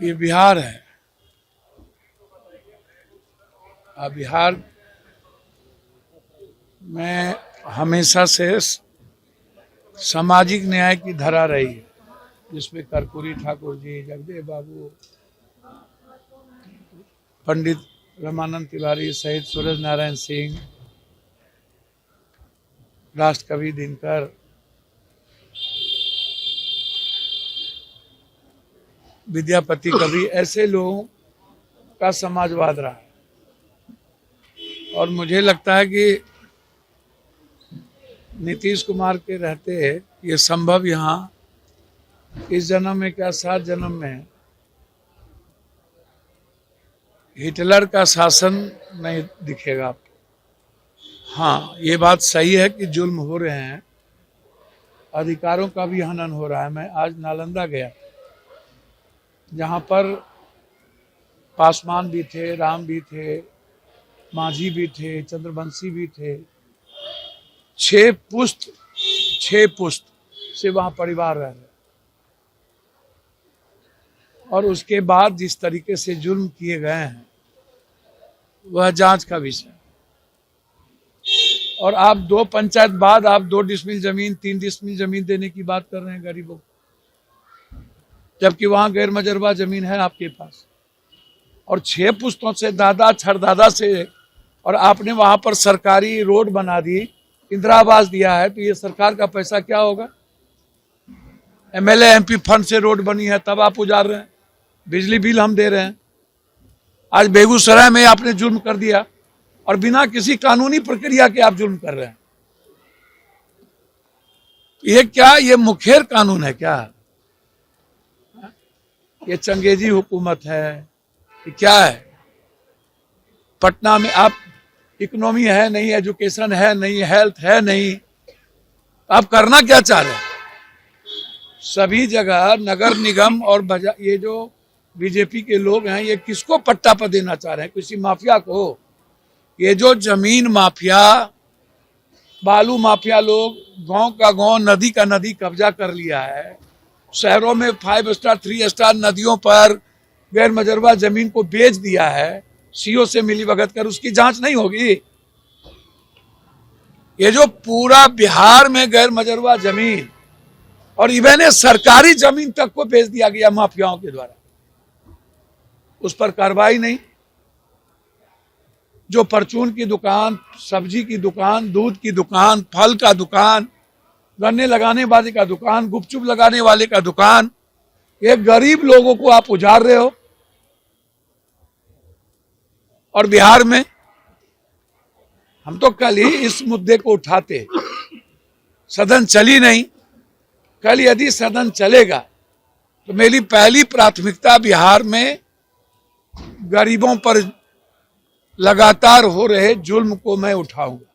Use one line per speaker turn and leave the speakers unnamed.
ये बिहार है। बिहार में हमेशा से सामाजिक न्याय की धारा रही है, जिसमें कर्पूरी ठाकुर जी, जगदेव बाबू, पंडित रामानंद तिवारी सहित सूरज नारायण सिंह, राष्ट्र कवि दिनकर, विद्यापति कवि, ऐसे लोगों का समाजवाद रहा है। और मुझे लगता है कि नीतीश कुमार के रहते ये संभव यहाँ इस जन्म में क्या 7 जन्म में हिटलर का शासन नहीं दिखेगा आपको। हाँ, ये बात सही है कि जुल्म हो रहे हैं, अधिकारों का भी हनन हो रहा है। मैं आज नालंदा गया, जहाँ पर पासवान भी थे, राम भी थे, मांझी भी थे, चंद्रवंशी भी थे। 6 पुश्त से वहाँ परिवार रह रहे। और उसके बाद जिस तरीके से जुल्म किए गए हैं वह जांच का विषय। और आप 2 पंचायत बाद आप 2 डिसमिल जमीन, 3 डिसमिल जमीन देने की बात कर रहे हैं गरीबों को, जबकि वहां गैर मजरवा जमीन है आपके पास। और 6 पुश्तों से, दादा छरदादा से, और आपने वहां पर सरकारी रोड बना दी, इंदिरा आवास दिया है, तो ये सरकार का पैसा क्या होगा? एमएलए एमपी फंड से रोड बनी है, तब आप उजाड़ रहे हैं। बिजली बिल हम दे रहे हैं। आज बेगूसराय में आपने जुल्म कर दिया, और बिना किसी कानूनी प्रक्रिया के आप जुल्म कर रहे हैं। ये क्या, ये मुखेर कानून है क्या? ये चंगेजी हुकूमत है, ये क्या है? पटना में आप इकोनॉमी है नहीं, एजुकेशन है नहीं, हेल्थ है नहीं, आप करना क्या चाह रहे हैं? सभी जगह नगर निगम और ये जो बीजेपी के लोग हैं, ये किसको पट्टा पर देना चाह रहे हैं? किसी माफिया को? ये जो जमीन माफिया, बालू माफिया लोग गांव का गांव, नदी का नदी कब्जा कर लिया है। शहरों में 5 स्टार 3 स्टार नदियों पर गैर मजरवा जमीन को बेच दिया है, सीओ से मिलीभगत कर। उसकी जांच नहीं होगी? ये जो पूरा बिहार में गैर मजरवा जमीन और इवन सरकारी जमीन तक को बेच दिया गया माफियाओं के द्वारा, उस पर कार्रवाई नहीं। जो परचून की दुकान, सब्जी की दुकान, दूध की दुकान, फल का दुकान, गन्ने लगाने वाले का दुकान, गुपचुप लगाने वाले का दुकान, ये गरीब लोगों को आप उजाड़ रहे हो। और बिहार में हम तो कल ही इस मुद्दे को उठाते, सदन चली नहीं। कल यदि सदन चलेगा तो मेरी पहली प्राथमिकता बिहार में गरीबों पर लगातार हो रहे जुल्म को मैं उठाऊंगा।